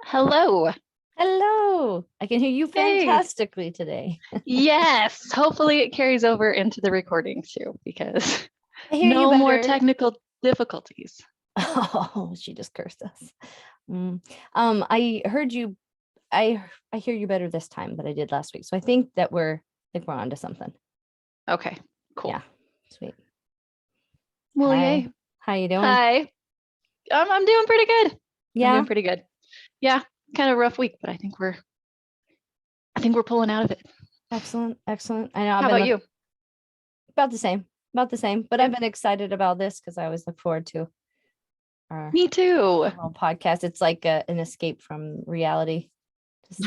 Hello. Hello. I can hear you Hey. fantastically today. Yes. Hopefully it carries over into the recording too, because I hear you no more better. technical difficulties. Oh, she just cursed us. I heard you. I hear you better this time than I did last week. So I think we're onto something. Okay, cool. Yeah, sweet. Well, Hi. yay. How you doing? Hi. I'm doing pretty good. I'm Yeah. doing pretty good. Yeah, kind of a rough week, but I think we're pulling out of it. Excellent. Excellent. I know How about you? about the same. About the same. But Yeah. I've been excited about this because I always look forward to our Me too. little podcast. It's like an escape from reality. Just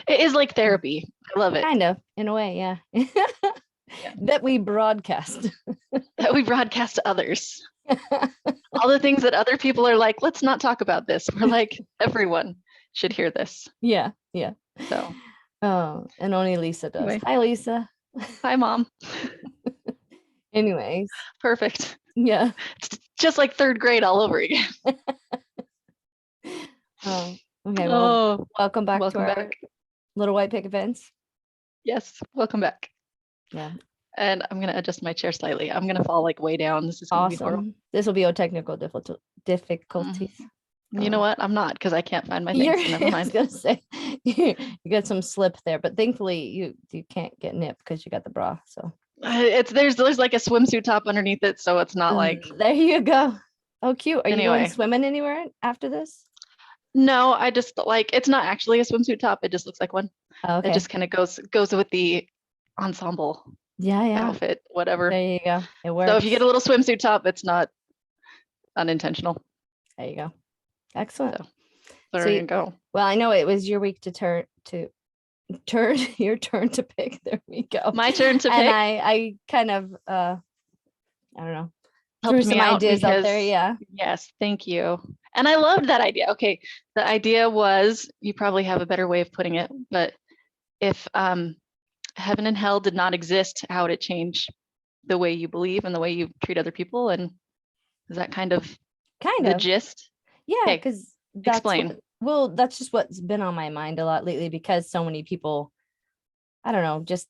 It is like therapy. I love it. kind of, in a way, yeah. Yeah. That we broadcast. That we broadcast to others. All the things that other people are like, let's not talk about this. We're like, everyone should hear this. Yeah, yeah. So, Oh, and only Lisa does. anyway. Hi, Lisa. Hi, Mom. Anyways, Perfect. yeah. It's just like third grade all over again. Oh, okay. Well, Oh, welcome back to welcome our back. Little White Picket Fence. Yes, welcome back. Yeah, And I'm gonna adjust my chair slightly. I'm gonna fall like way down. This is gonna be horrible. awesome. This will be a technical difficulties. You know what? I'm not because I can't find my You're, things. So never I was mind. gonna say you got some slip there, but thankfully you can't get nipped because you got the bra. So There's like a swimsuit top underneath it, so it's not like. there you go. Oh, cute. Are you going Anyway, swimming anywhere after this? no, I just like it's not actually a swimsuit top. It just looks like one. Oh, It okay. just kind of goes with the ensemble Yeah, yeah. outfit, whatever. There you go. It works. So if you get a little swimsuit top, it's not unintentional. There you go. Excellent. So there you go. Well, I know it was your week to turn your turn to pick. There we go. My turn to pick. And I kind of I don't know, Helped threw some me out ideas out there. because- Yeah. Yes, thank you. And I loved that idea. Okay, the idea was, you probably have a better way of putting it, but if heaven and hell did not exist, how would it change the way you believe and the way you treat other people? And is that kind of the gist? Yeah, Okay, because that's explain. that's just what's been on my mind a lot lately, because so many people, I don't know, just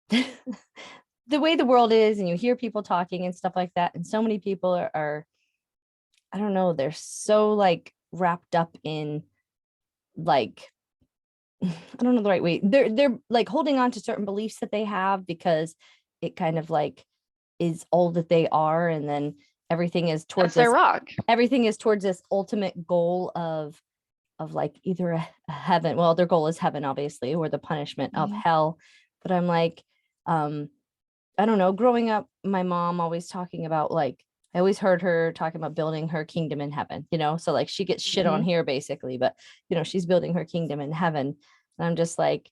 the way the world is, and you hear people talking and stuff like that, and so many people are I don't know, they're so like wrapped up in like I don't know the right way. They're like holding on to certain beliefs that they have because it kind of like is all that they are, and then everything is towards That's their rock. Everything is towards this ultimate goal of like either a heaven. Well, their goal is heaven, obviously, or the punishment of hell. But I'm like, I don't know. Growing up, my mom always talking about like, I always heard her talking about building her kingdom in heaven, so like she gets shit on here basically, but she's building her kingdom in heaven. And I'm just like,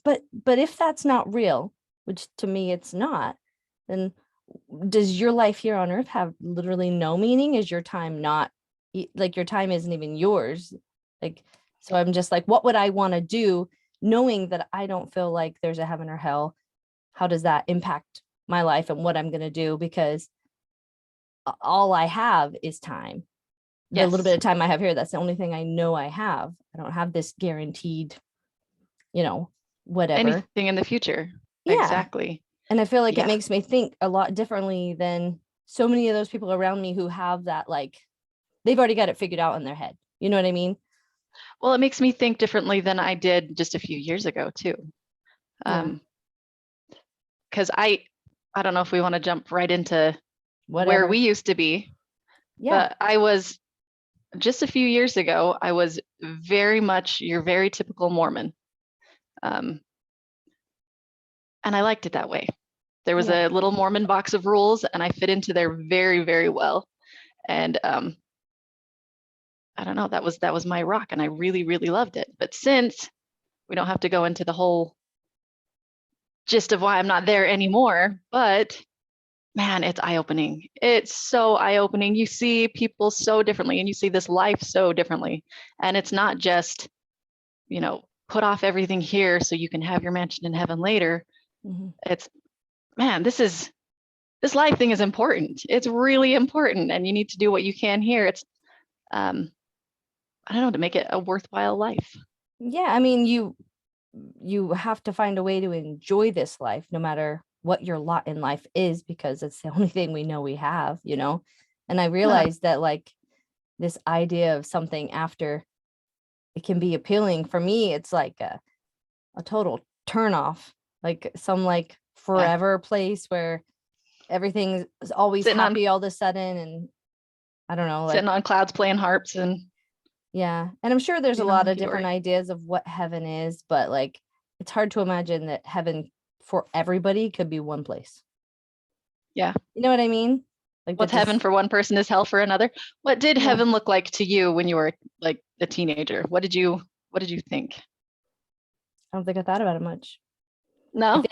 but if that's not real, which to me it's not, then does your life here on earth have literally no meaning? Is your time not like your time isn't even yours? Like, so I'm just like, what would I want to do knowing that I don't feel like there's a heaven or hell? How does that impact my life and what I'm going to do? Because all I have is time. The little bit of time I have here, that's the only thing I know I have. I don't have this guaranteed, whatever. Anything in the future. Yeah. Exactly. And I feel like it makes me think a lot differently than so many of those people around me who have that, like, they've already got it figured out in their head. You know what I mean? Well, it makes me think differently than I did just a few years ago too. Because I don't know if we want to jump right into where we used to be. Yeah. But I was, just a few years ago, I was very much your very typical Mormon. And I liked it that way. There was a little Mormon box of rules, and I fit into there very, very well. And I don't know, that was my rock, and I really, really loved it. But since we don't have to go into the whole gist of why I'm not there anymore, but man, it's eye-opening. It's so eye-opening. You see people so differently, and you see this life so differently. And it's not just, put off everything here so you can have your mansion in heaven later. It's, man, this life thing is important. It's really important, and you need to do what you can here. It's, I I don't know, to make it a worthwhile life. Yeah, I mean, you have to find a way to enjoy this life, no matter what your lot in life is, because it's the only thing we know we have, you know. And I realized that like this idea of something after, it can be appealing. For me, it's like a total turn off, like some like forever place where everything is always Sitting happy all of a sudden, and I don't know, like sitting on clouds playing harps and yeah. And I'm sure there's a lot of different hunky-dory. ideas of what heaven is, but like it's hard to imagine that heaven for everybody could be one place. Yeah. You know what I mean? Like that What's heaven just for one person is hell for another. What did yeah. heaven look like to you when you were like a teenager? What did you think? I don't think I thought about it much. No?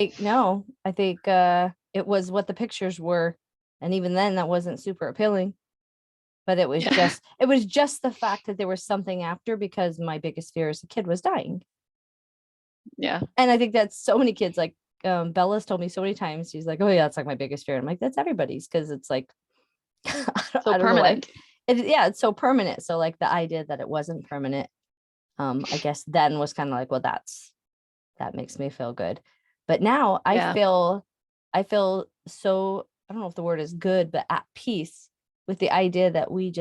I think it was what the pictures were. And even then that wasn't super appealing. But it was Yeah. just the fact that there was something after, because my biggest fear as a kid was dying. Yeah. And I think that's so many kids, like Bella's told me so many times, she's like, oh yeah, it's like my biggest fear. I'm like, that's everybody's, because it's like So I don't know why. permanent. It's so permanent. So like the idea that it wasn't permanent, I guess then was kind of like, well, that makes me feel good. But now Yeah. I feel so, I don't know if the word is good, but at peace with the idea that we're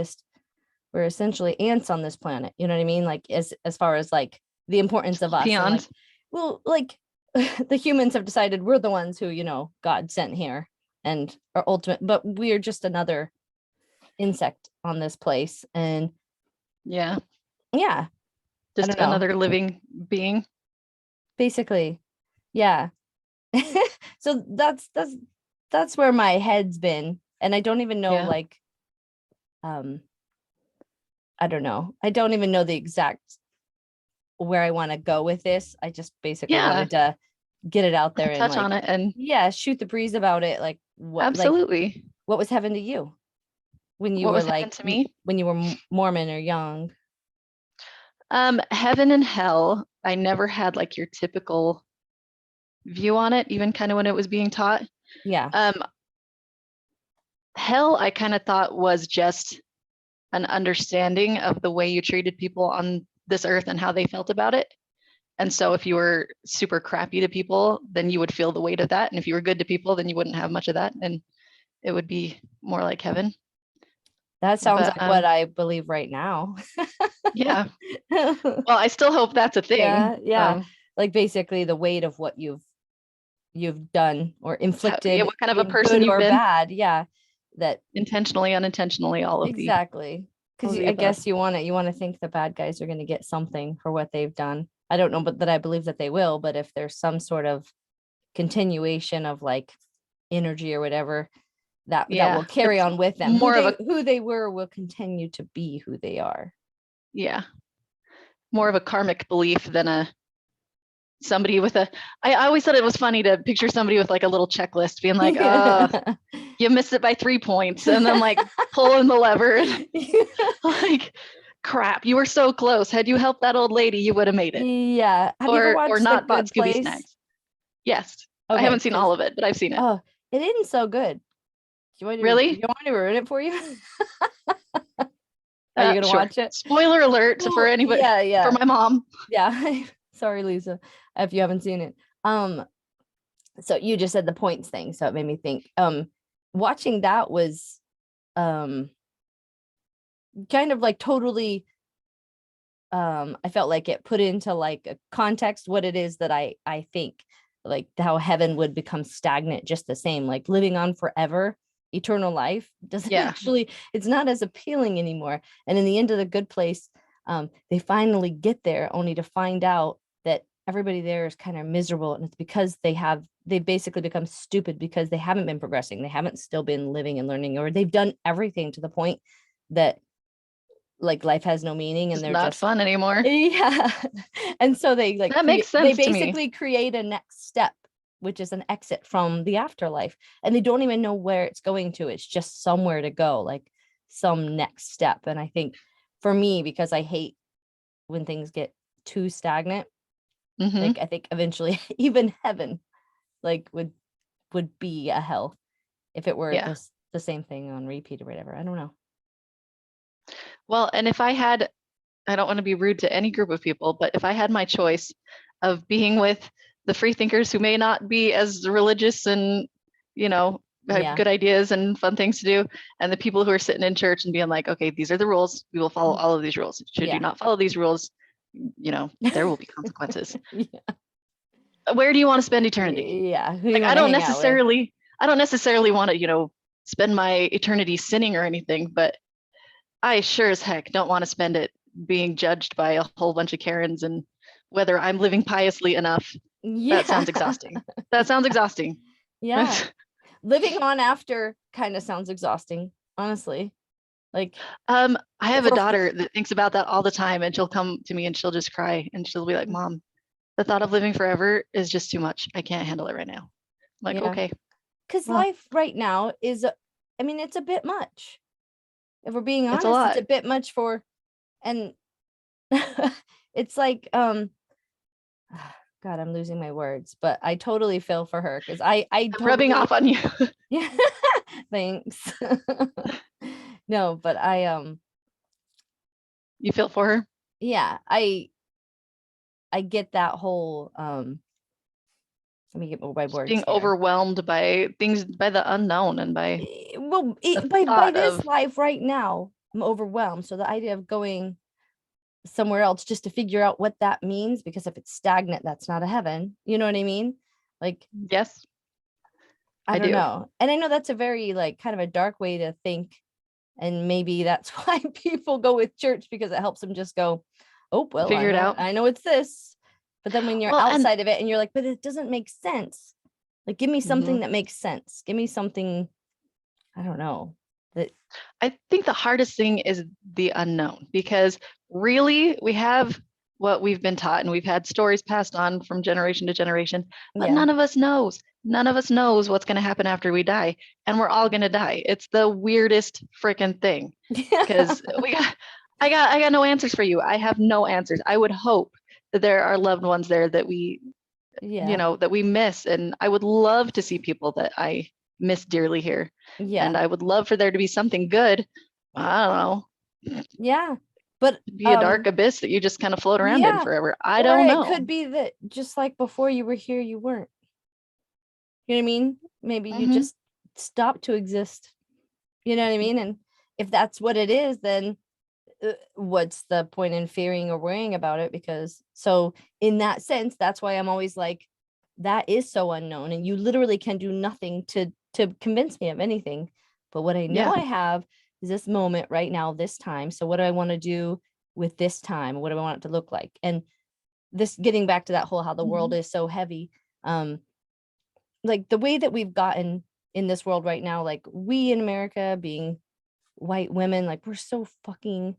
essentially ants on this planet. You know what I mean? Like as far as like the importance of us, and like, Peons. well, like the humans have decided we're the ones who, you know, God sent here and are ultimate, but we're just another insect on this place. And Yeah. yeah, I Just don't know. another living being. Basically, yeah. So that's where my head's been. And I don't even know Yeah. like um I don't know. I don't even know the exact where I want to go with this. I just basically Yeah. wanted to get it out there and Touch on like, it and yeah, shoot the breeze about it. Like absolutely. what was heaven to you when you What were was like heaven to me? when you were Mormon or young? Heaven and hell, I never had like your typical view on it, even kind of when it was being taught. Yeah. Hell, I kind of thought was just an understanding of the way you treated people on this earth and how they felt about it. And so if you were super crappy to people, then you would feel the weight of that. And if you were good to people, then you wouldn't have much of that. And it would be more like heaven. That sounds But like what I believe right now. yeah. Well, I still hope that's a thing. Yeah. Like basically the weight of what you've done or Yeah, inflicted what kind of a in person good you've or been, bad. Yeah. That intentionally, unintentionally, all of the exactly. all Because of the I above. guess you want to think the bad guys are going to get something for what they've done. I don't know, but that I believe that they will. But if there's some sort of continuation of like energy or whatever that Yeah, will carry it's on with them, more of a who they were will continue to be who they are. yeah, more of a karmic belief than a somebody with a I always thought it was funny to picture somebody with like a little checklist being like, you missed it by 3 points, and then like pulling the lever and like crap, you were so close. Had you helped that old lady, you would have made it. Yeah. Have you ever Or watched The not bought Good Scooby Place? snacks. Yes. I Okay, haven't seen because all of it, but I've seen it. oh, it isn't so good. Really? You want me to ruin it for you? Are you gonna Sure. watch it? Spoiler alert for Well, anybody, for yeah. my mom. Yeah. Sorry, Lisa, if you haven't seen it. So you just said the points thing, so it made me think. Watching that was kind of like totally I felt like it put into like a context what it is that I think, like how heaven would become stagnant just the same, like living on forever, eternal life doesn't Yeah. actually, it's not as appealing anymore. And in the end of The Good Place, they finally get there only to find out that everybody there is kind of miserable, and it's because they basically become stupid because they haven't been progressing, they haven't still been living and learning, or they've done everything to the point that like life has no meaning and It's they're not just fun anymore. yeah. And so they like That makes they sense to me. basically create a next step, which is an exit from the afterlife, and they don't even know where it's going to. It's just somewhere to go, like some next step. And I think for me, because I hate when things get too stagnant, like I think eventually even heaven like would be a hell if it were Yeah. the same thing on repeat or whatever. I don't know. Well, and if I had I don't want to be rude to any group of people, but if I had my choice of being with the free thinkers who may not be as religious and, have good ideas and fun things to do, and the people who are sitting in church and being like, okay, these are the rules. We will follow all of these rules. Should you not follow these rules, there will be consequences. Where do you want to spend eternity? Yeah. Like, I don't necessarily want to, spend my eternity sinning or anything, but I sure as heck don't want to spend it being judged by a whole bunch of Karens and whether I'm living piously enough. Yeah. That sounds exhausting. That sounds exhausting. Yeah. Living on after kind of sounds exhausting, honestly. Like, I have a daughter that thinks about that all the time, and she'll come to me and she'll just cry and she'll be like, Mom, the thought of living forever is just too much. I can't handle it right now. I'm like, okay. Because life right now is, it's a bit much. If we're being honest, it's a bit much and it's like, God, I'm losing my words, but I totally feel for her because I'm rubbing off on you. Yeah, thanks. No, but you feel for her? Yeah, I get that whole let me get my words being overwhelmed by things, by the unknown, and by by this life right now. I'm overwhelmed. So the idea of going somewhere else just to figure out what that means, because if it's stagnant, that's not a heaven. You know what I mean? Like, yes, I don't know. And I know that's a very like kind of a dark way to think. And maybe that's why people go with church, because it helps them just go, oh, well, figure it out. I know it's this. But then when you're outside of it and you're like, but it doesn't make sense. Like, give me something that makes sense. Give me something, I don't know. I think the hardest thing is the unknown, because really we have what we've been taught and we've had stories passed on from generation to generation, but none of us knows. None of us knows what's going to happen after we die, and we're all going to die. It's the weirdest freaking thing, because I got no answers for you. I have no answers. I would hope that there are loved ones there that we, that we miss. And I would love to see people that I miss dearly here. Yeah. And I would love for there to be something good. I don't know. Yeah. But be a dark abyss that you just kind of float around in forever. I don't know. It could be that just like before you were here, you weren't. You know what I mean? Maybe you just stopped to exist. You know what I mean? And if that's what it is, then what's the point in fearing or worrying about it? Because so in that sense, that's why I'm always like, that is so unknown, and you literally can do nothing to convince me of anything. But what I know I have is this moment right now, this time. So what do I want to do with this time? What do I want it to look like? And this, getting back to that whole how the world is so heavy, like the way that we've gotten in this world right now, like we in America being white women, like we're so fucking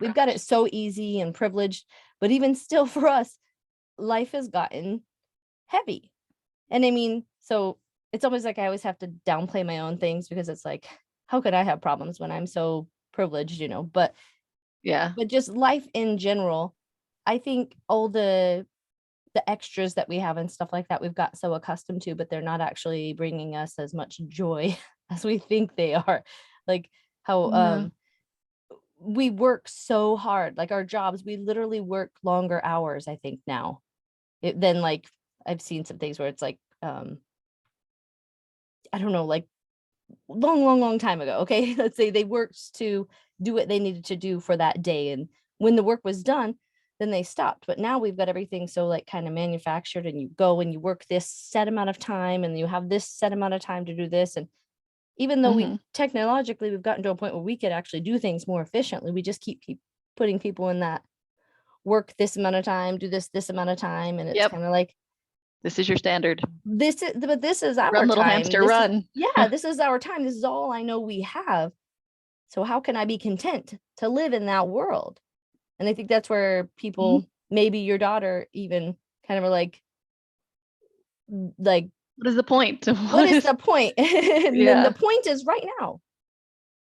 we've got it so easy and privileged. But even still, for us, life has gotten heavy. And I mean, so it's almost like I always have to downplay my own things, because it's like, how could I have problems when I'm so privileged, but but just life in general. I think all the extras that we have and stuff like that, we've got so accustomed to, but they're not actually bringing us as much joy as we think they are. Like how we work so hard, like our jobs, we literally work longer hours, I think now. Then like I've seen some things where it's like I don't know, like long time ago, okay, let's say they worked to do what they needed to do for that day, and when the work was done, then they stopped. But now we've got everything so like kind of manufactured, and you go and you work this set amount of time, and you have this set amount of time to do this. And even though we technologically we've gotten to a point where we could actually do things more efficiently, we just keep putting people in that work this amount of time, do this amount of time, and it's kind of like, this is your standard. This is our run, little time. Hamster, run. This is our time. This is all I know we have. So how can I be content to live in that world? And I think that's where people, maybe your daughter even kind of are like, what is the point? What is the point? And then the point is right now.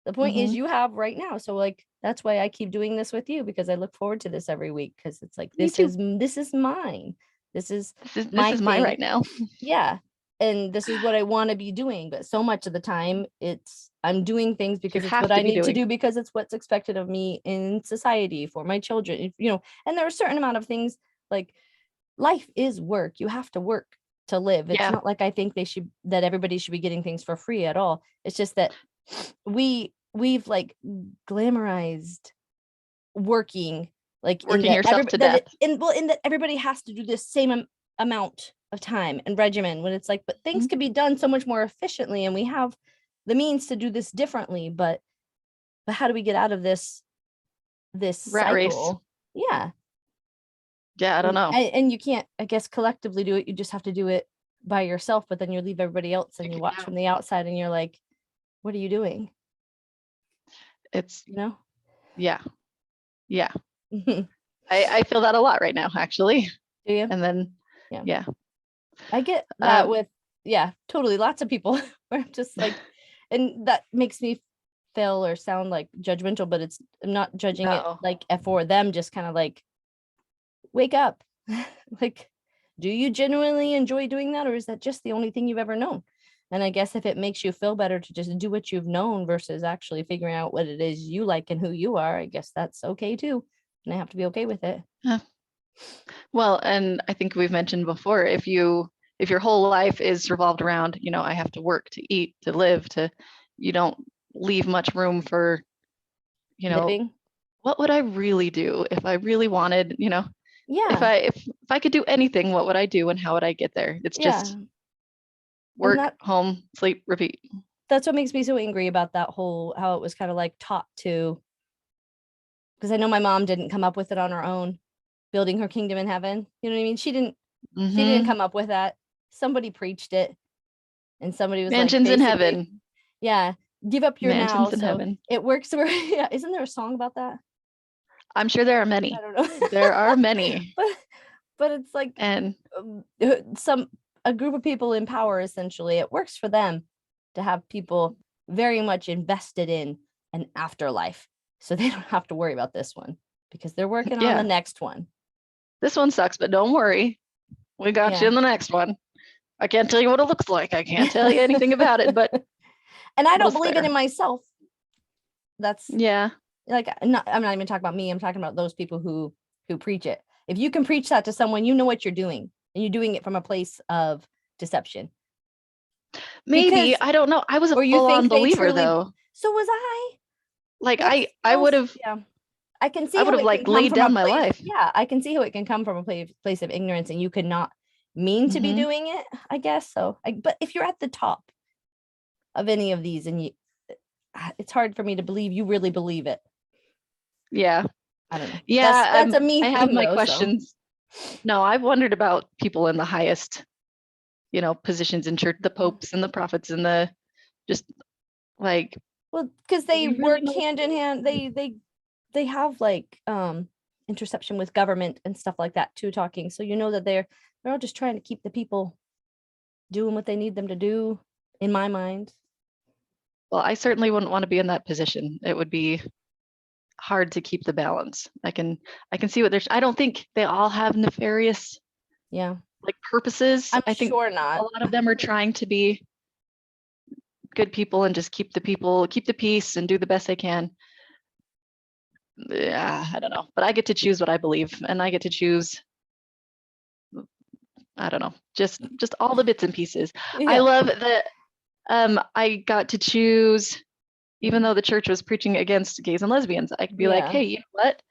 The point is you have right now. So like, that's why I keep doing this with you, because I look forward to this every week, because it's like, this is mine. This is mine right now. Yeah. And this is what I want to be doing. But so much of the time it's I'm doing things because it's what I need to do, because it's what's expected of me in society for my children, you know. And there are a certain amount of things, like life is work. You have to work to live. It's not like I think that everybody should be getting things for free at all. It's just that we've like glamorized working, like working yourself to death. In that everybody has to do the same amount of time and regimen, when it's like, but things can be done so much more efficiently, and we have the means to do this differently. But how do we get out of this rat cycle? Race. Yeah, I don't know. And you can't, I guess, collectively do it. You just have to do it by yourself, but then you leave everybody else and you watch from the outside and you're like, what are you doing? It's, you know? Yeah. I feel that a lot right now, actually. Do you? And then, yeah. I get that with, totally. Lots of people where I'm just like, and that makes me feel or sound like judgmental, but I'm not judging it like for them, just kind of like, wake up. Like, do you genuinely enjoy doing that, or is that just the only thing you've ever known? And I guess if it makes you feel better to just do what you've known versus actually figuring out what it is you like and who you are, I guess that's okay too. And I have to be okay with it. Well, and I think we've mentioned before, if your whole life is revolved around, I have to work to eat, to live, you don't leave much room for, living. What would I really do if I really wanted, Yeah. if I could do anything, what would I do and how would I get there? It's just work, home, sleep, repeat. That's what makes me so angry about that whole, how it was kind of like taught to, because I know my mom didn't come up with it on her own, building her kingdom in heaven. You know what I mean? She didn't come up with that. Somebody preached it, and somebody was mansions like, in heaven. Yeah, give up your mansions now. In so heaven. It works. Yeah, isn't there a song about that? I'm sure there are many. I don't know. There are many. But it's like, and a group of people in power, essentially, it works for them to have people very much invested in an afterlife, so they don't have to worry about this one because they're working on the next one. This one sucks, but don't worry, we got you in the next one. I can't tell you what it looks like. I can't tell you anything about it, but and I don't believe it in myself. That's like, I'm not even talking about me. I'm talking about those people who preach it. If you can preach that to someone, you know what you're doing, and you're doing it from a place of deception. Maybe, I don't know. I was a full-on believer, though. So was I. Like, I would have. Yeah, I can see. I would have laid down my life. Yeah, I can see how it can come from a place of ignorance, and you could not mean to be doing it, I guess. So, but if you're at the top of any of these, and it's hard for me to believe you really believe it. Yeah. I don't know. Yeah. That's a me thing, I have my though, questions. So. No, I've wondered about people in the highest, positions in church, the popes and the prophets and the just like. Well, because they work hand in hand. They have like interception with government and stuff like that too, talking. So that they're all just trying to keep the people doing what they need them to do, in my mind. Well, I certainly wouldn't want to be in that position. It would be hard to keep the balance. I can see what I don't think they all have nefarious purposes. I think sure not. A lot of them are trying to be good people and just keep the peace and do the best they can. Yeah, I don't know, but I get to choose what I believe, and I get to choose, I don't know, just all the bits and pieces. I love that I got to choose, even though the church was preaching against gays and lesbians, I could be like, hey, you know what?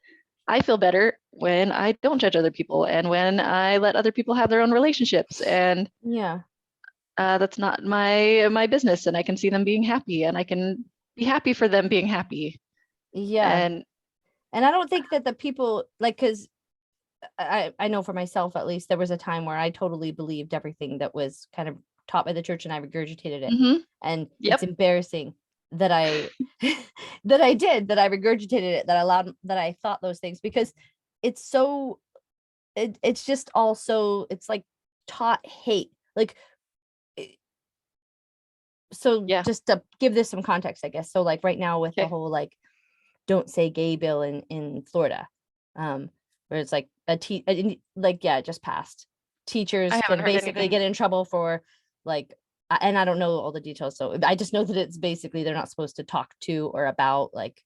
I feel better when I don't judge other people and when I let other people have their own relationships, and that's not my business, and I can see them being happy, and I can be happy for them being happy. And I don't think that the people, like, because I know for myself, at least, there was a time where I totally believed everything that was kind of taught by the church, and I regurgitated it. And it's embarrassing that I regurgitated it, that I thought those things, because it's so, it's just also, it's like taught hate. Like, so just to give this some context, I guess. So like right now with the whole like don't say gay bill in Florida, where it's like it just passed. Teachers can basically get in trouble for like and I don't know all the details. So I just know that it's basically, they're not supposed to talk to or about like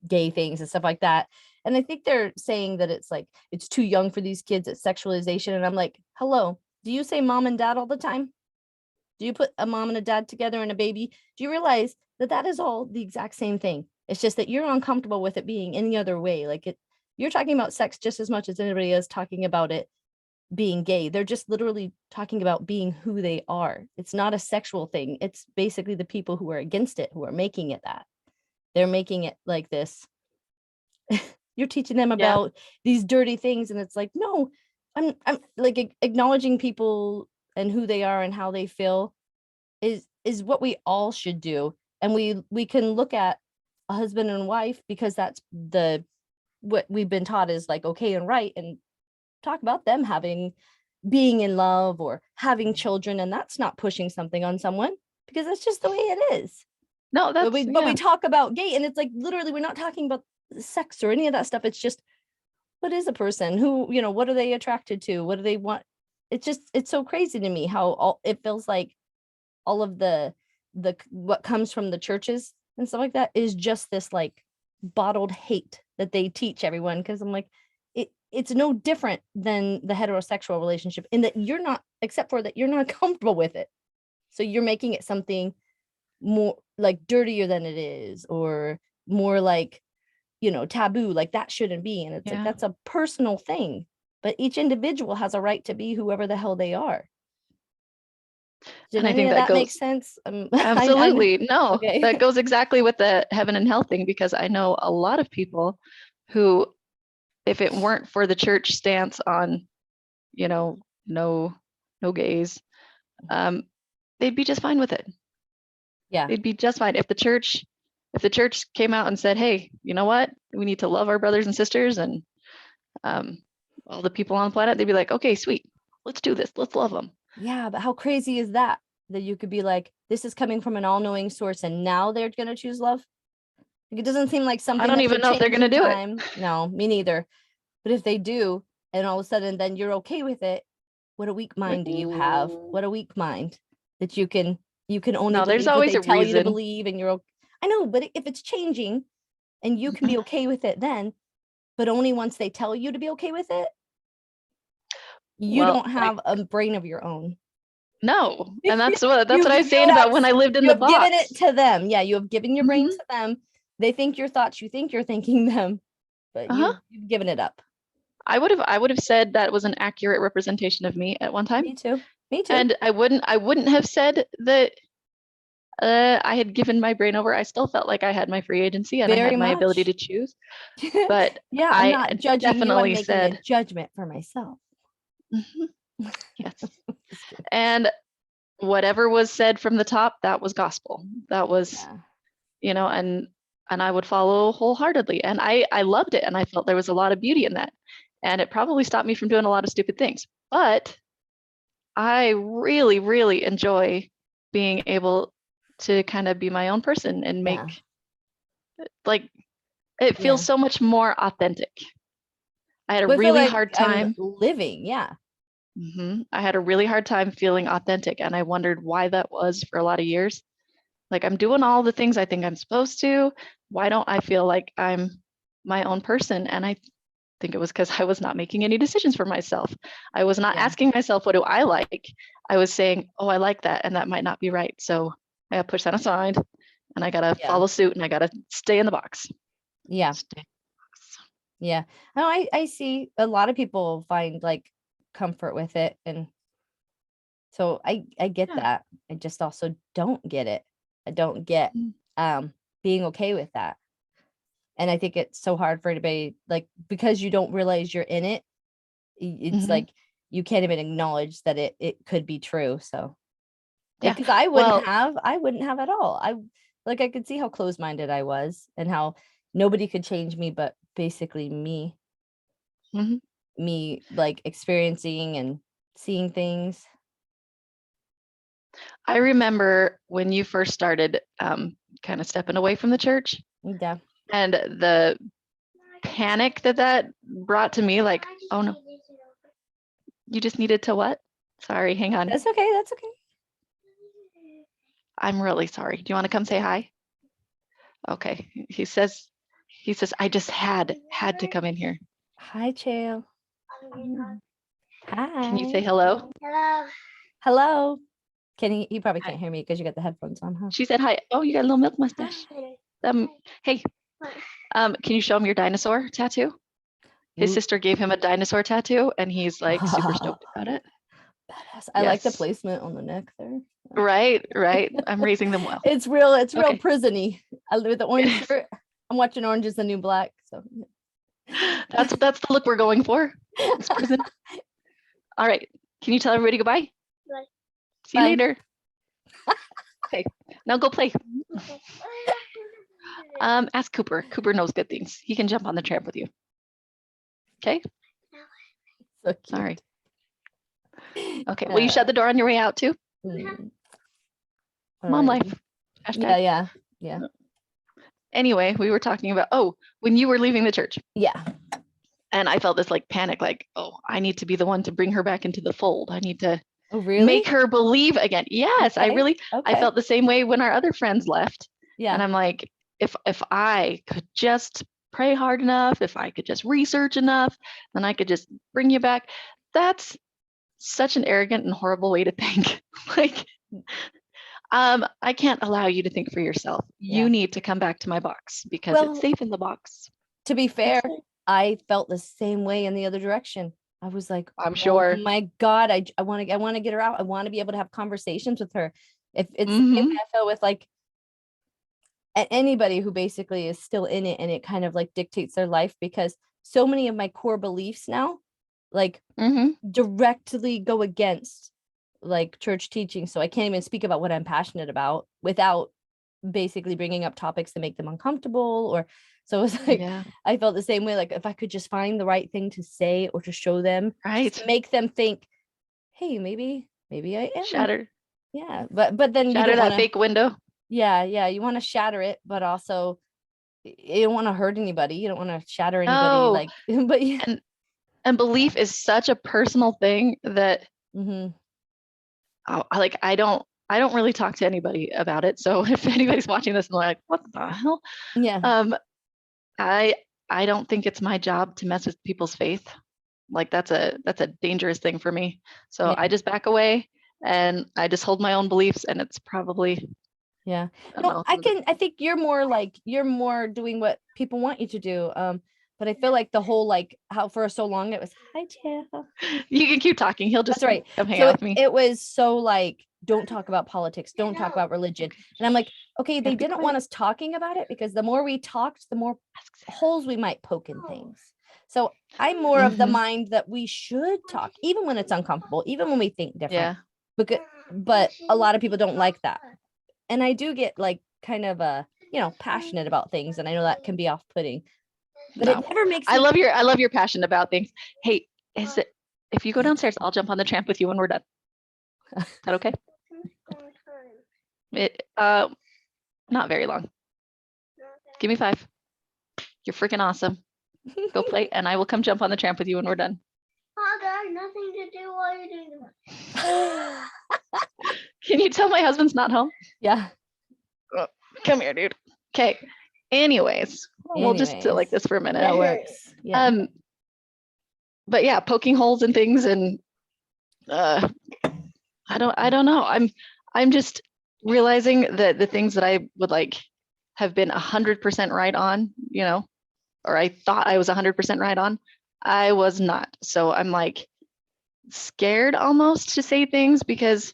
gay things and stuff like that. And I think they're saying that it's like, it's too young for these kids, it's sexualization. And I'm like, hello, do you say mom and dad all the time? Do you put a mom and a dad together and a baby? Do you realize that that is all the exact same thing? It's just that you're uncomfortable with it being any other way. Like you're talking about sex just as much as anybody is talking about it being gay. They're just literally talking about being who they are. It's not a sexual thing. It's basically the people who are against it who are making it that. They're making it like this. You're teaching them about these dirty things, and it's like, no, I'm like acknowledging people and who they are and how they feel is what we all should do. And we can look at a husband and wife because that's what we've been taught is like okay and right, and talk about them being in love or having children, and that's not pushing something on someone because that's just the way it is. No, but we talk about gay, and it's like literally we're not talking about sex or any of that stuff. It's just, what is a person who, what are they attracted to? What do they want? It's so crazy to me how it feels like all of the what comes from the churches and stuff like that is just this like bottled hate that they teach everyone. Because I'm like, it's no different than the heterosexual relationship in that you're not, except for that you're not comfortable with it. So you're making it something more like dirtier than it is, or more like, taboo, like that shouldn't be. And it's like, that's a personal thing, but each individual has a right to be whoever the hell they are. Did any of that make sense? Absolutely. No, okay. That goes exactly with the heaven and hell thing, because I know a lot of people who, if it weren't for the church stance on, no gays, they'd be just fine with it. Yeah. They'd be just fine. If the church came out and said, hey, you know what? We need to love our brothers and sisters and all the people on the planet, they'd be like, okay, sweet. Let's do this. Let's love them. Yeah, but how crazy is that you could be like, this is coming from an all-knowing source, and now they're going to choose love? Like, it doesn't seem like something. I don't even know if they're going to do it. No, me neither. But if they do, and all of a sudden then you're okay with it, what a weak mind do you have? What a weak mind that you can only believe what they tell you to believe, and you're okay. I know, but if it's changing and you can be okay with it then, but only once they tell you to be okay with it, you don't have a brain of your own. No. And that's what I was saying about when I lived in the box. You've given it to them. Yeah, you have given your brain to them. They think your thoughts, you think you're thinking them, but you've given it up. I would have said that was an accurate representation of me at one time. Me too. And I wouldn't have said that I had given my brain over. I still felt like I had my free agency and I had my ability to choose. But yeah, I'm not judging definitely you. I'm making a judgment for myself. Yes. And whatever was said from the top, that was gospel. That was, and I would follow wholeheartedly. And I loved it. And I felt there was a lot of beauty in that. And it probably stopped me from doing a lot of stupid things. But I really, really enjoy being able to kind of be my own person and make, like, it feels so much more authentic. I had a really hard time living. Yeah. I had a really hard time feeling authentic, and I wondered why that was for a lot of years. Like, I'm doing all the things I think I'm supposed to. Why don't I feel like I'm my own person? And I think it was because I was not making any decisions for myself. I was not asking myself, what do I like? I was saying, oh, I like that, and that might not be right. So I gotta push that aside, and I gotta follow suit, and I gotta stay in the box. Yeah. Yeah. Oh, I see a lot of people find like comfort with it, and so I get that. I just also don't get it. I don't get being okay with that. And I think it's so hard for anybody, like, because you don't realize you're in it. It's like you can't even acknowledge that it could be true. So because I wouldn't have at all. I could see how closed-minded I was and how nobody could change me but basically me. Me like experiencing and seeing things. I remember when you first started kind of stepping away from the church. Yeah. And the panic that brought to me, like, oh no, you just needed to what? Sorry, hang on. That's okay. I'm really sorry. Do you want to come say hi? Okay. He says, I just had to come in here. Hi, Chael. Hi. Can you say hello? Hello. Can he probably can't hear me because you got the headphones on, huh? She said hi. Oh, you got a little milk mustache. Hey, can you show him your dinosaur tattoo? His sister gave him a dinosaur tattoo and he's like super stoked about it. Badass. I like the placement on the neck there. Right. I'm raising them well. It's real prison-y. With the orange shirt. I'm watching Orange is the New Black. So that's the look we're going for. It's prison. All right. Can you tell everybody goodbye? Bye. See you later. Okay. Now go play. Ask Cooper. Cooper knows good things. He can jump on the tramp with you. Okay? So cute. Sorry. Okay. Will you shut the door on your way out too? Mom life. Hashtag. Yeah. Anyway, we were talking about, when you were leaving the church. Yeah. And I felt this like panic, like, I need to be the one to bring her back into the fold. I need to make her believe again. Yes, okay. I felt the same way when our other friends left. Yeah. And I'm like, if I could just pray hard enough, if I could just research enough, then I could just bring you back. That's such an arrogant and horrible way to think. Like, I can't allow you to think for yourself. You need to come back to my box because it's safe in the box. To be fair, I felt the same way in the other direction. I was like, I'm sure. Oh my God, I want to get her out. I want to be able to have conversations with her. If it's the same way I feel with like anybody who basically is still in it and it kind of like dictates their life, because so many of my core beliefs now like directly go against like church teaching. So I can't even speak about what I'm passionate about without basically bringing up topics that make them uncomfortable. Or so it's like I felt the same way. Like if I could just find the right thing to say or to show them, to make them think, hey, maybe I am shatter. Yeah, but then shatter that fake window. Yeah, you want to shatter it, but also you don't want to hurt anybody. You don't want to shatter anybody. But and belief is such a personal thing that I don't really talk to anybody about it. So if anybody's watching this and they're like, what the hell? Yeah. I don't think it's my job to mess with people's faith. Like that's a dangerous thing for me. So I just back away and I just hold my own beliefs, and it's probably I think you're more doing what people want you to do. But I feel like the whole like how for so long it was hi Chael. You can keep talking. He'll just come hang out with me. It was so like, don't talk about politics, don't talk about religion. And I'm like, okay, they didn't want us talking about it because the more we talked, the more holes we might poke in things. So I'm more of the mind that we should talk, even when it's uncomfortable, even when we think different. But a lot of people don't like that. And I do get like kind of passionate about things, and I know that can be off-putting. But it never makes I love your passion about things. Hey, if you go downstairs, I'll jump on the tramp with you when we're done. Is that okay? Not very long. Give me 5. You're freaking awesome. Go play, and I will come jump on the tramp with you when we're done. Father, nothing to do while you're doing this. Can you tell my husband's not home? Yeah. Come here, dude. Okay. Anyways, we'll just sit like this for a minute. That works. Yeah. But yeah, poking holes in things, and I don't know. I'm just realizing that the things that I would like have been 100% right on, or I thought I was 100% right on, I was not. So I'm like scared almost to say things because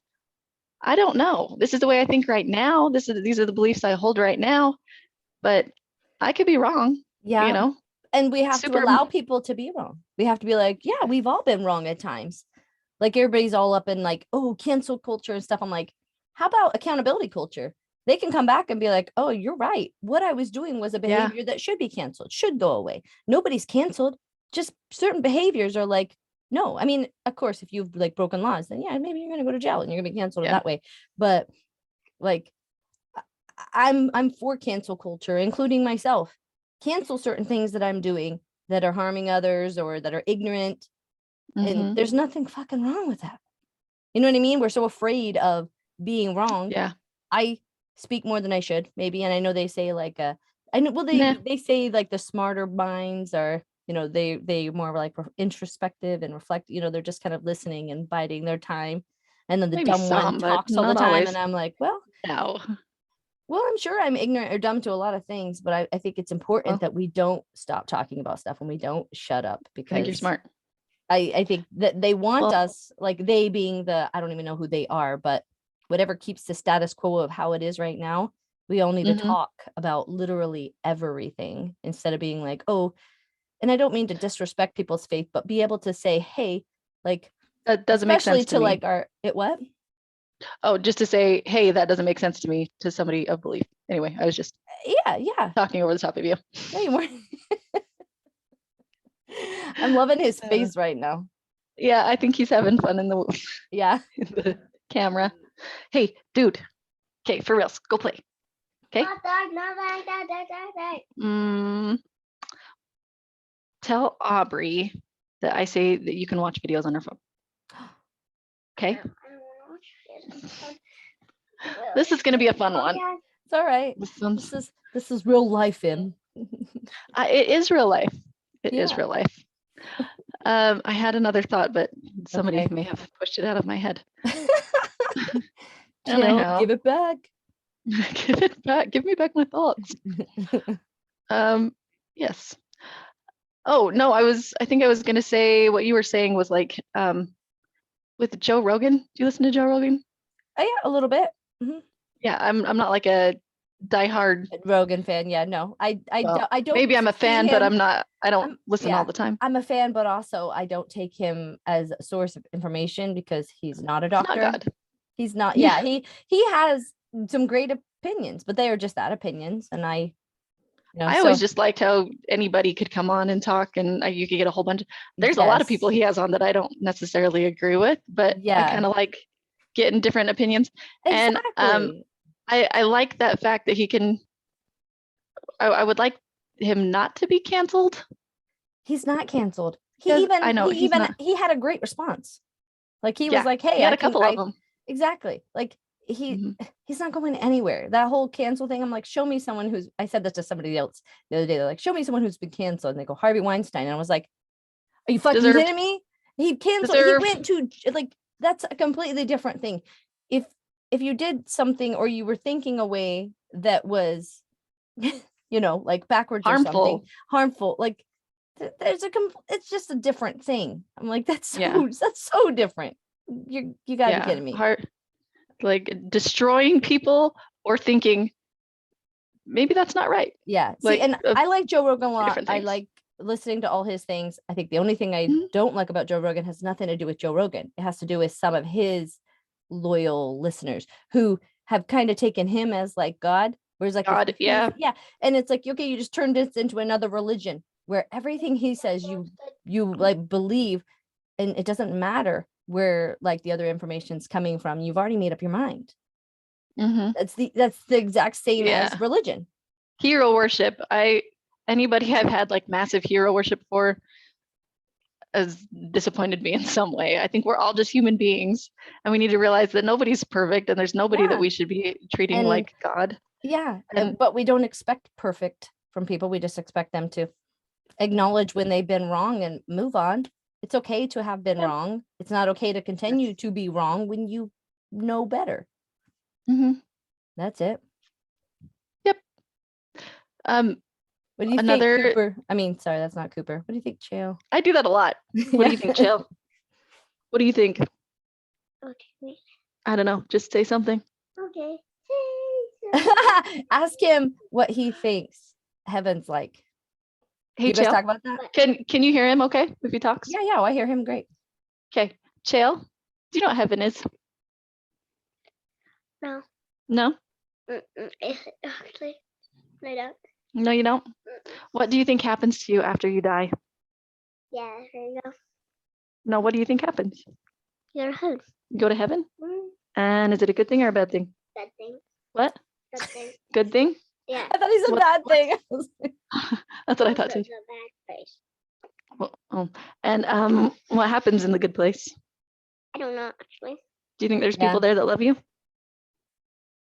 I don't know. This is the way I think right now. These are the beliefs I hold right now, but I could be wrong. Yeah. And we have to allow people to be wrong. We have to be like, yeah, we've all been wrong at times. Like everybody's all up in like, oh, cancel culture and stuff. I'm like, how about accountability culture? They can come back and be like, oh, you're right. What I was doing was a behavior that should be canceled, should go away. Nobody's canceled. Just certain behaviors are like, no. I mean, of course, if you've like broken laws, then yeah, maybe you're going to go to jail and you're going to be canceled that way. But like, I'm for cancel culture, including myself. Cancel certain things that I'm doing that are harming others or that are ignorant. And there's nothing fucking wrong with that. You know what I mean? We're so afraid of being wrong. Yeah. I speak more than I should, maybe. And I know they say like I know, well, Nah. they say like the smarter minds are, they more like introspective and reflect, they're just kind of listening and biding their time. And then the Maybe dumb one some, but talks all the not time. always. And I'm like, well, No. I'm sure I'm ignorant or dumb to a lot of things, but I think it's important that we don't stop talking about stuff and we don't shut up, I because think you're smart. I think that they want us, like they being I don't even know who they are, but whatever keeps the status quo of how it is right now, we all need to talk about literally everything instead of being like, oh, and I don't mean to disrespect people's faith, but be able to say, hey, like, that doesn't make sense to me. like what? Oh, just to say, hey, that doesn't make sense to me, to somebody of belief. Anyway, I was just talking over the top of you. No, you weren't. I'm loving his face right now. Yeah, I think he's having fun in the in the camera. Hey, dude. Okay, for reals, go play. Okay. Tell Aubrey that I say that you can watch videos on her phone. Okay. This is going to be a fun one. It's all right. This is real life, It is real life. It is real life. I had another thought, but somebody may have pushed it out of my head. Jill, give it back. Give it back. Give me back my thoughts. Yes. Oh no, I think I was gonna say what you were saying was like with Joe Rogan. Do you listen to Joe Rogan? Oh yeah, a little bit. Yeah, I'm not like a diehard Rogan fan. Yeah, no, I don't. Maybe I'm a fan, but I'm not. I don't listen all the time. I'm a fan, but also I don't take him as a source of information because he's not a doctor. He's not God. He's not. Yeah, he has some great opinions, but they are just that, opinions, and I always just liked how anybody could come on and talk, and you could get a whole bunch. There's a lot of people he has on that I don't necessarily agree with, but I kind of like getting different opinions. Exactly. And I like that fact that he can. I would like him not to be canceled. He's not canceled. He had a great response. Like he was like, "Hey, I had a couple of them." Exactly. Like he's not going anywhere. That whole cancel thing. I'm like, show me someone who's. I said that to somebody else the other day. They're like, show me someone who's been canceled, and they go, Harvey Weinstein, and I was like, are you fucking kidding me? He canceled. He went to like. That's a completely different thing. If you did something or you were thinking a way that was, like backwards or something harmful, like it's just a different thing. I'm like, that's so different. You gotta be kidding me. Like destroying people or thinking maybe that's not right. Yeah. See, and I like Joe Rogan a lot. I like listening to all his things. I think the only thing I don't like about Joe Rogan has nothing to do with Joe Rogan. It has to do with some of his loyal listeners who have kind of taken him as like God. Whereas like God, yeah. And it's like, okay, you just turned this into another religion where everything he says you like believe, and it doesn't matter where like the other information's coming from. You've already made up your mind. That's the exact same as religion. Hero worship. Anybody I've had like massive hero worship for has disappointed me in some way. I think we're all just human beings, and we need to realize that nobody's perfect, and there's nobody that we should be treating like God. Yeah, but we don't expect perfect from people. We just expect them to acknowledge when they've been wrong and move on. It's okay to have been wrong. It's not okay to continue to be wrong when you know better. That's it. Yep. What do you think, Cooper? I mean, sorry, that's not Cooper. What do you think, Chael? I do that a lot. What do you think, Chael? What do you think? Okay. I don't know. Just say something. Okay. Ask him what he thinks heaven's like. Hey, Chael, talk about that. Can you hear him okay if he talks? Yeah, I hear him great. Okay. Chael, do you know what heaven is? No. No? Actually, I don't. No, you don't? What do you think happens to you after you die? Yeah, there you go. No, what do you think happens? You go to heaven. You go to heaven? And is it a good thing or a bad thing? Bad thing. What? Good thing. Good thing? Yeah. I thought he said bad thing. That's what I thought too. It's a bad place. Well, and what happens in the good place? I don't know, actually. Do you think there's people there that love you?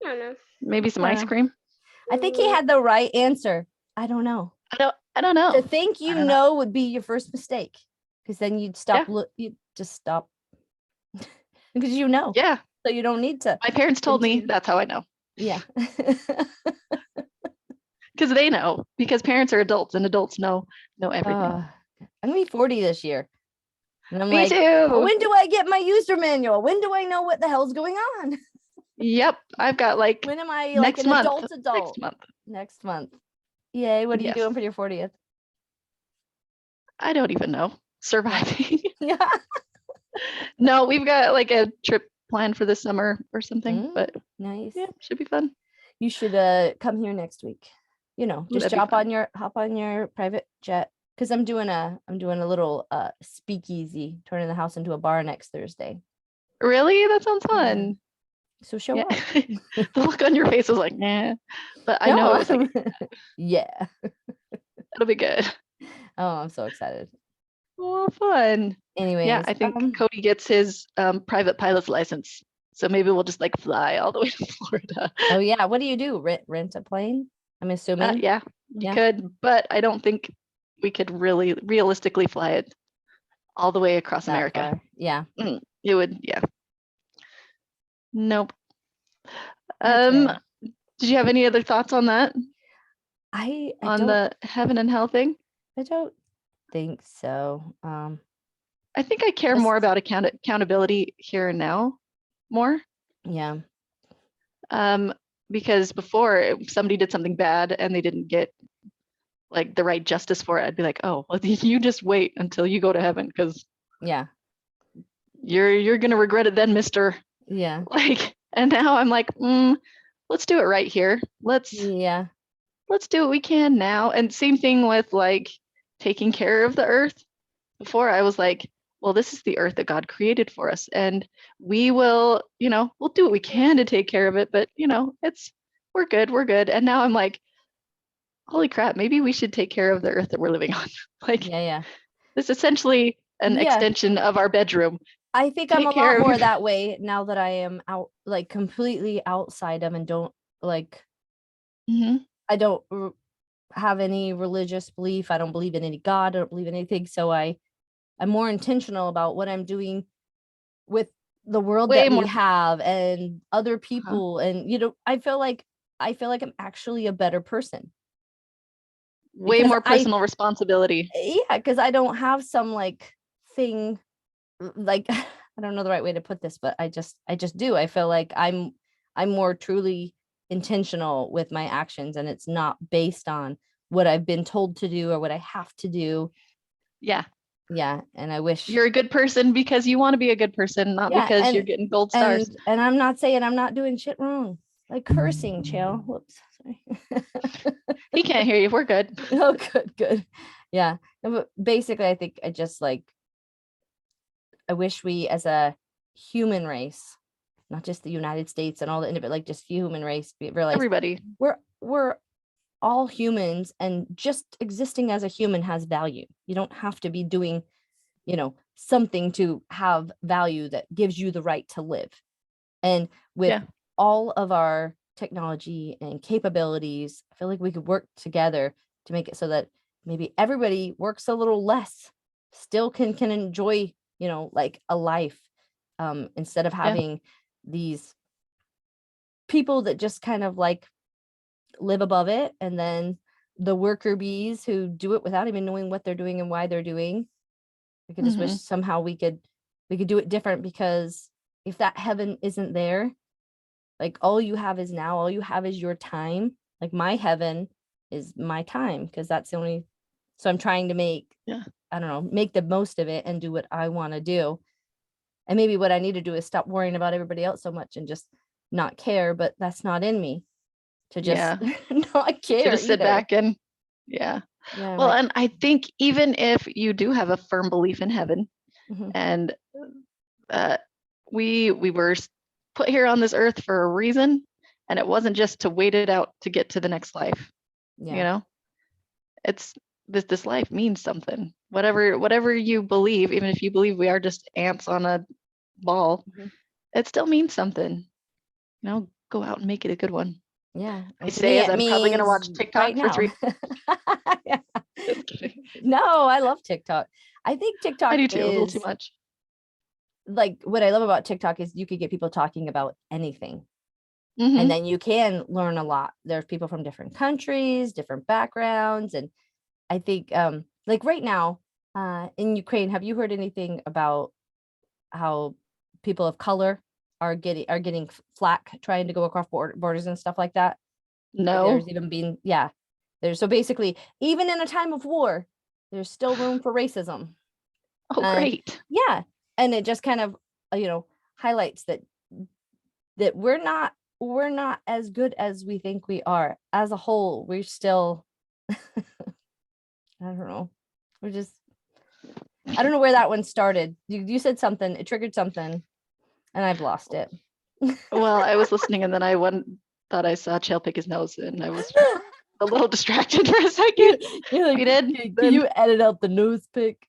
I don't know. Maybe some ice cream. I think he had the right answer. I don't know. I don't know. To think would be your first mistake, because then you'd stop. You'd just stop because Yeah. So you don't need to. My parents told me that's how I know. Yeah. Because they know. Because parents are adults and adults know everything. I'm gonna be 40 this year, and I'm Me too. When do I get my user manual? When do I know what the hell's going on? Yep, I've got when am I next an month, adult? Next month. Yay! What are you doing for your 40th? I don't even know. Surviving. Yeah. No, we've got a trip planned for this summer or something. But nice. Yeah, should be fun. You should come here next week. Just hop on your private jet, because I'm doing a little speakeasy, turning the house into a bar next Thursday. Really? That sounds fun. So show up. The look on your face was like, nah. But I know it was yeah. It'll be good. Oh, I'm so excited. Oh, fun. Anyways, yeah, I think Cody gets his private pilot's license. So maybe we'll just fly all the way to Florida. Oh yeah. What do you do? Rent a plane? I'm assuming. Yeah, you could, but I don't think we could really realistically fly it all the way across America. Far. Yeah. It would, yeah. Nope. Okay. Did you have any other thoughts on that? I on the heaven and hell thing? I don't think so. I think I care more about accountability here and now more. Yeah. Because before, if somebody did something bad and they didn't get the right justice for it, I'd be like, oh, well, you just wait until you go to heaven, because you're gonna regret it then, mister. Yeah. And now I'm like, let's do it right here. Let's do what we can now. And same thing with taking care of the earth. Before I was like, well, this is the earth that God created for us, and we will, we'll do what we can to take care of it, but we're good. And now I'm like, holy crap, maybe we should take care of the earth that we're living on. It's essentially an extension of our bedroom. I think I'm a lot more that way now that I am out, completely outside of, and don't I don't have any religious belief. I don't believe in any God. I don't believe in anything. So I'm more intentional about what I'm doing with the world that we have and other people. And, I feel like I'm actually a better person. Way more personal responsibility. Yeah, because I don't have some thing I don't know the right way to put this, but I just do. I feel like I'm more truly intentional with my actions, and it's not based on what I've been told to do or what I have to do. Yeah. Yeah. And I wish you're a good person because you want to be a good person, not because you're getting gold stars. And I'm not saying I'm not doing shit wrong. Cursing, Chael. Whoops. Sorry. He can't hear you. We're good. Oh, good. Yeah. But basically, I think I just I wish we as a human race, not just the United States and all the, but just human race, realize everybody, we're all humans, and just existing as a human has value. You don't have to be doing, something to have value that gives you the right to live. And with all of our technology and capabilities, I feel like we could work together to make it so that maybe everybody works a little less, still can enjoy, a life, instead of having these people that just kind of live above it, and then the worker bees who do it without even knowing what they're doing and why they're doing. I could just wish somehow we could do it different, because if that heaven isn't there, all you have is now, all you have is your time. My heaven is my time, because that's the only, so I'm trying to make make the most of it and do what I want to do. And maybe what I need to do is stop worrying about everybody else so much and just not care, but that's not in me to just not care. To just sit back and well, and I think even if you do have a firm belief in heaven, and we were put here on this earth for a reason, and it wasn't just to wait it out to get to the next life. It's this life means something. Whatever you believe, even if you believe we are just ants on a ball, it still means something. Go out and make it a good one. Yeah. I say as I'm probably going to watch TikTok right for now. 3. Yeah. Just kidding. No, I love TikTok. I think TikTok I do too. A little is too much. like what I love about TikTok is you could get people talking about anything. Mhm. And then you can learn a lot. There's people from different countries, different backgrounds. And I think like right now in Ukraine, have you heard anything about how people of color are getting flack trying to go across borders and stuff like that? No. There's even been, there's, so basically, even in a time of war, there's still room for racism. Oh, great. Yeah. And it just kind of, highlights that we're not as good as we think we are. As a whole, we're still, I don't know. We're just, I don't know where that one started. You said something, it triggered something, and I've lost it. Well, I was listening and then I thought I saw Chael pick his nose and I was a little distracted for a second. You're like, I did. Can you edit out the nose pick?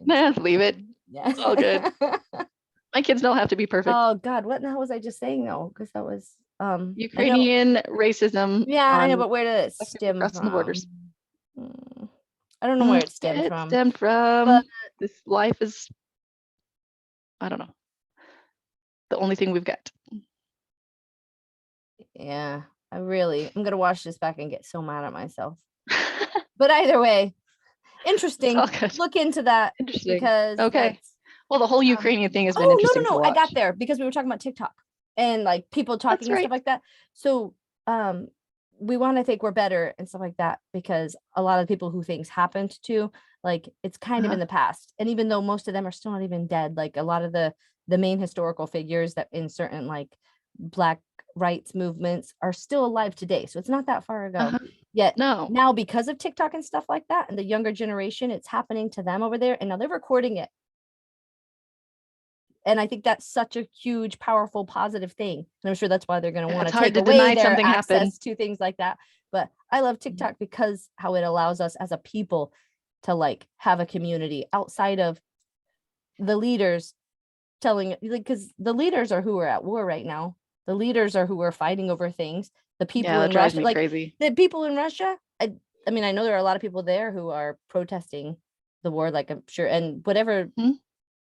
Nah, leave it. Yeah. It's all good. My kids don't have to be perfect. Oh God, what the hell was I just saying though? Because that was Ukrainian racism. Yeah, I know, but where did it stem crossing the borders. from? I don't know where it stemmed It from. stemmed from But this life is, I don't know, the only thing we've got. Yeah, I'm gonna watch this back and get so mad at myself. But either way, interesting. It's all good. Look into that. Interesting. Because okay. Well, the whole Ukrainian thing has been interesting. No. I got there because we were talking about TikTok and like people talking and stuff like that. So we want to think we're better and stuff like that because a lot of people who things happened to, like, it's kind of in the past. And even though most of them are still not even dead, like a lot of the main historical figures that in certain like Black rights movements are still alive today. So it's not that far ago. Yet now because of TikTok and stuff like that and the younger generation, it's happening to them over there and now they're recording it. And I think that's such a huge, powerful, positive thing. And I'm sure that's why they're going to want to take away their access to things like that. But I love TikTok because how it allows us as a people to like have a community outside of the leaders telling, like, because the leaders are who are at war right now. The leaders are who are fighting over things. The people in Russia, like crazy. The people in Russia. I mean, I know there are a lot of people there who are protesting the war, like I'm sure, and whatever.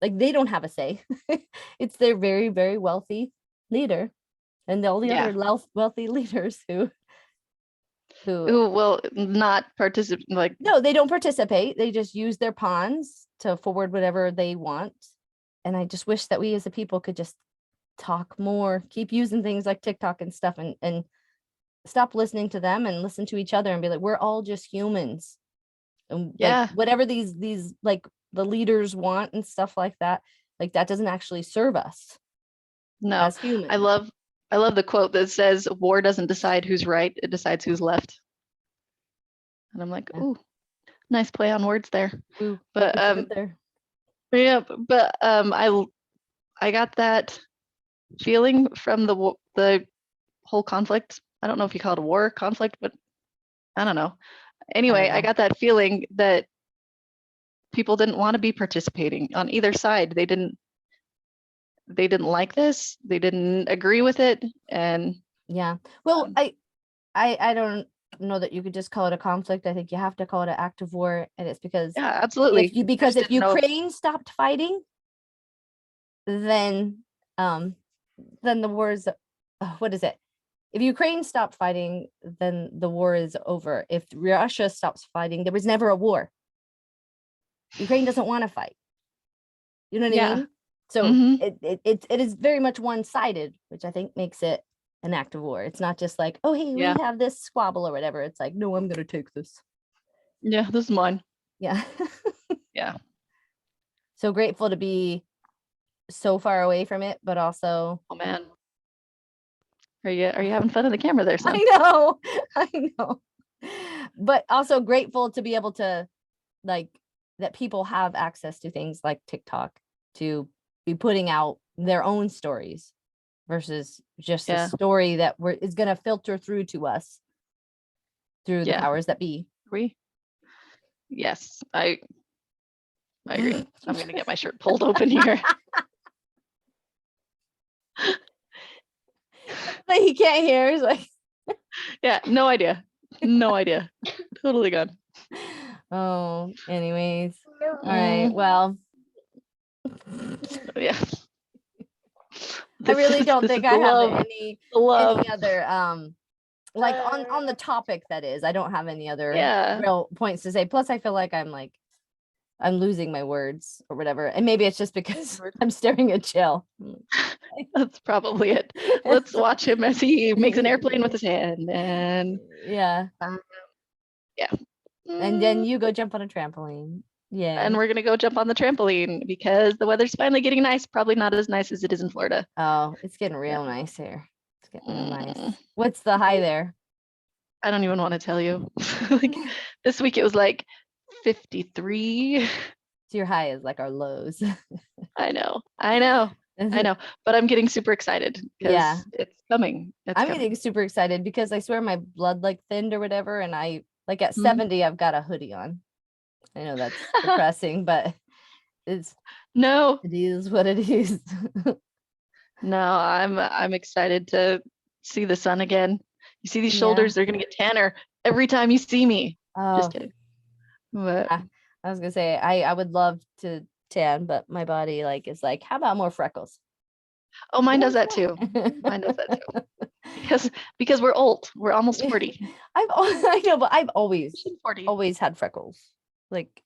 Like they don't have a say. It's their very, very wealthy leader and all the other wealthy leaders who will not participate. Like, no, they don't participate. They just use their pawns to forward whatever they want. And I just wish that we as a people could just talk more, keep using things like TikTok and stuff and stop listening to them and listen to each other and be like, we're all just humans. And like whatever these like the leaders want and stuff like that doesn't actually serve us. No, as humans. I love the quote that says war doesn't decide who's right, it decides who's left. And I'm like, ooh, nice play on words there. Ooh, but yeah, but I got that feeling from the whole conflict. I don't know if you call it a war, conflict, but I don't know. Anyway, I got that feeling that people didn't want to be participating on either side. They didn't like this. They didn't agree with it. And well, I don't know that you could just call it a conflict. I think you have to call it an act of war. And it's because absolutely. If Ukraine stopped fighting, then the war is what is it? If Ukraine stopped fighting, then the war is over. If Russia stops fighting, there was never a war. Ukraine doesn't want to fight. You know what I mean? So it is very much one-sided, which I think makes it an act of war. It's not just like, oh, hey, we have this squabble or whatever. It's like, no, I'm going to take this. Yeah, this is mine. Yeah. Yeah. So grateful to be so far away from it, but also. Oh, man. Are you having fun on the camera there, son? I know. But also grateful to be able to, like, that people have access to things like TikTok to be putting out their own stories versus just a story that is going to filter through to us through the powers that be. Yes, I agree. I'm going to get my shirt pulled open here. Like he can't hear. He's like, Yeah, no idea. No idea. Totally gone. Oh, anyways. No. All right. Well, Yeah. I really don't this think is I the have love. The love. any other like on the topic, that is. I don't have any other real points to say. Plus I feel like I'm losing my words or whatever. And maybe it's just because I'm staring at Jill. That's probably it. Let's watch him as he makes an airplane with his hand. And yeah. Yeah. And then you go jump on a trampoline. Yeah. And we're going to go jump on the trampoline because the weather's finally getting nice. Probably not as nice as it is in Florida. Oh, it's getting real nice here. It's getting real nice. What's the high there? I don't even want to tell you. Like this week it was like 53. So your high is like our lows. I know. But I'm getting super excited because it's coming. I'm getting super excited because I swear my blood like thinned or whatever. And I like at 70, I've got a hoodie on. I know that's depressing, but it is what it is. No, I'm excited to see the sun again. You see these shoulders, they're gonna get tanner every time you see me. Just kidding. But I was gonna say I would love to tan, but my body is like, how about more freckles? Oh, mine does that too. Mine does that too. Because we're old. We're almost 40. I know, but I've always 40. had freckles.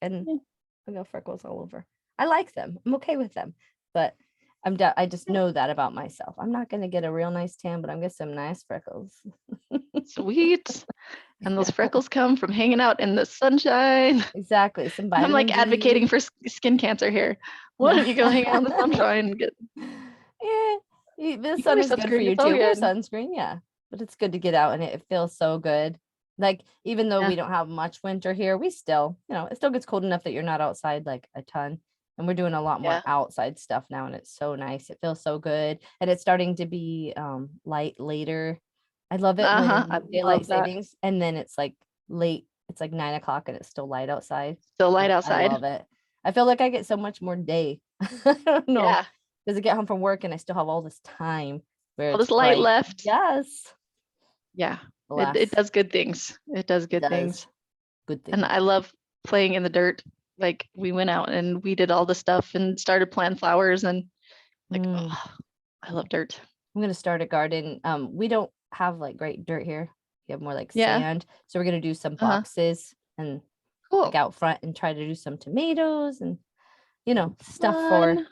And I got freckles all over. I like them. I'm okay with them, but I just know that about myself. I'm not gonna get a real nice tan, but I'm gonna get some nice freckles. Sweet. And those freckles come from hanging out in the sunshine. Exactly. Some vitamin I'm like D. advocating for skin cancer here. Why don't you go hang out in the sunshine and get? Yeah, the sun is good for you too. Wear sunscreen, yeah, but it's good to get out, and it feels so good. Like even though we don't have much winter here, we still, it still gets cold enough that you're not outside like a ton. And we're doing a lot more outside stuff now, and it's so nice. It feels so good, and it's starting to be light later. I love it when daylight savings, and then it's like late. It's like 9 o'clock, and it's still light outside. Still light outside. I love it. I feel like I get so much more day. I don't know. Yeah. Because I get home from work and I still have all this time where all this light left. Yes. Yeah. It does good things. It does good things. Good things. And I love playing in the dirt. Like we went out and we did all the stuff and started planting flowers and I love dirt. I'm gonna start a garden. We don't have like great dirt here. We have more like sand. So we're gonna do some boxes and like out front and try to do some tomatoes and stuff for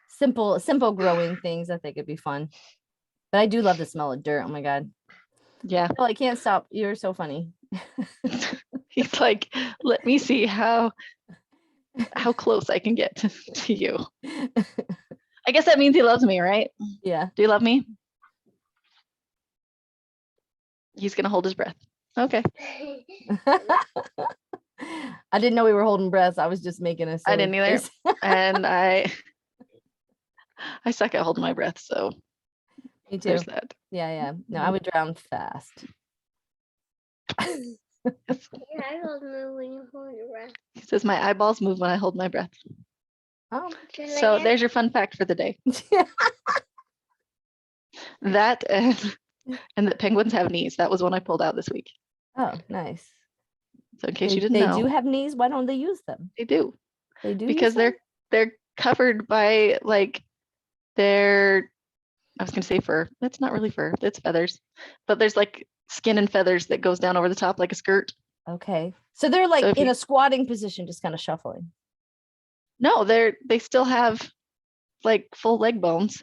simple growing things. I think it'd be fun. But I do love the smell of dirt. Oh my God. Yeah. Well, I can't stop. You're so funny. He's like, let me see how close I can get to you. I guess that means he loves me, right? Yeah. Do you love me? He's gonna hold his breath. Okay. I didn't know we were holding breaths. I was just making a I didn't either. And I suck at holding my breath, so me too. There's that. Yeah. No, I would drown fast. Your eyeballs move when you hold your breath. He says my eyeballs move when I hold my breath. Oh. So there's your fun fact for the day. That and that penguins have knees. That was one I pulled out this week. Oh, nice. So in case you didn't know. They do have knees. Why don't they use them? They do. They do because they're covered by like their, I was gonna say fur. That's not really fur. It's feathers. But there's like skin and feathers that goes down over the top like a skirt. Okay. So they're like in a squatting position, just kind of shuffling. No, they still have like full leg bones.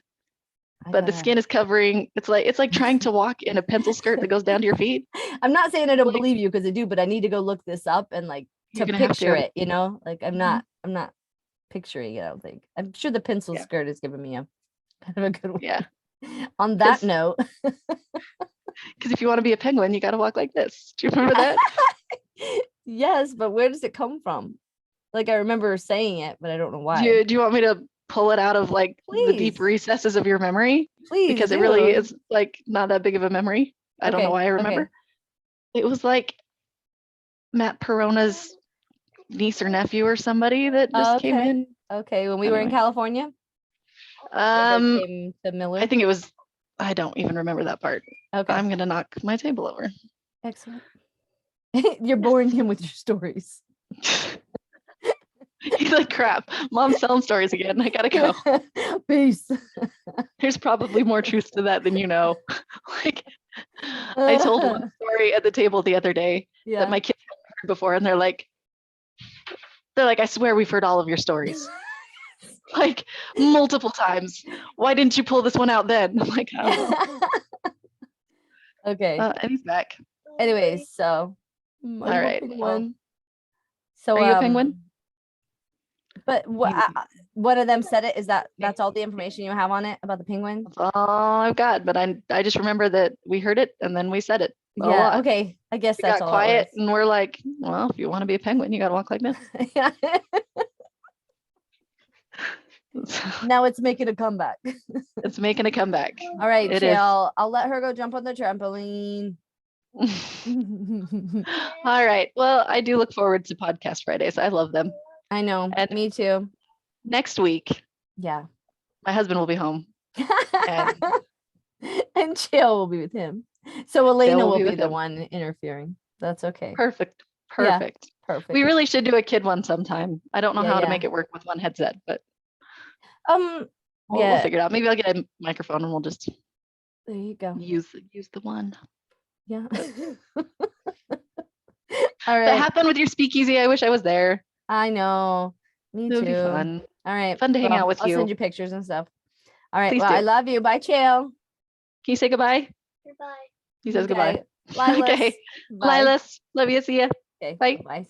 But the skin is covering. It's like trying to walk in a pencil skirt that goes down to your feet. I'm not saying I don't believe you because I do, but I need to go look this up and like to picture it. Like I'm not picturing it. I don't think. I'm sure the pencil skirt is giving me a kind of a good one. Yeah. On that note, because if you want to be a penguin, you got to walk like this. Do you remember that? Yes, but where does it come from? Like I remember saying it, but I don't know why. Do you want me to pull it out of like the deep recesses of your memory? Please, because it really is like not that big of a memory. I don't know why I remember. Okay. It was like Matt Perona's niece or nephew or somebody that just came in. Okay, when we were in California. Came to Miller. I think it was I don't even remember that part. Okay. I'm going to knock my table over. Excellent. You're boring him with your stories. He's like, crap, Mom's telling stories again. I gotta go. Peace. There's probably more truth to that than you know. Like, I told one story at the table the other day that my kids hadn't heard before, and they're like, I swear we've heard all of your stories. Like multiple times. Why didn't you pull this one out then? I'm like, I don't know. Okay. And he's back. Anyways, so all right. Penguin. So are you a penguin? But one of them said it. Is that's all the information you have on it about the penguin? That's all I've got. But I just remember that we heard it and then we said it. Yeah. Okay. I guess we that's got all. Quiet and we're like, well, if you want to be a penguin, you got to walk like this. Yeah. Now it's making a comeback. It's making a comeback. All right, Jill. I'll let her go jump on the trampoline. All right. Well, I do look forward to podcast Fridays. I love them. I know. And me too. Next week. Yeah. My husband will be home. And Jill will be with him. So Elena will be the one interfering. That's okay. Perfect. Yeah, perfect. We really should do a kid one sometime. I don't know how to make it work with one headset, but we'll figure it out. Maybe I'll get a microphone and we'll just there you go. Use the one. Yeah. All right. That happened with your speakeasy. I wish I was there. I know. Me too. It would be fun. All right. Fun to hang out with you. I'll send you pictures and stuff. All right. Please well, do. I love you. Bye, Jill. Can you say goodbye? Goodbye. He says goodbye. Lilas. Okay. Bye. Lilas. Love you. See ya. Okay. Bye. Bye.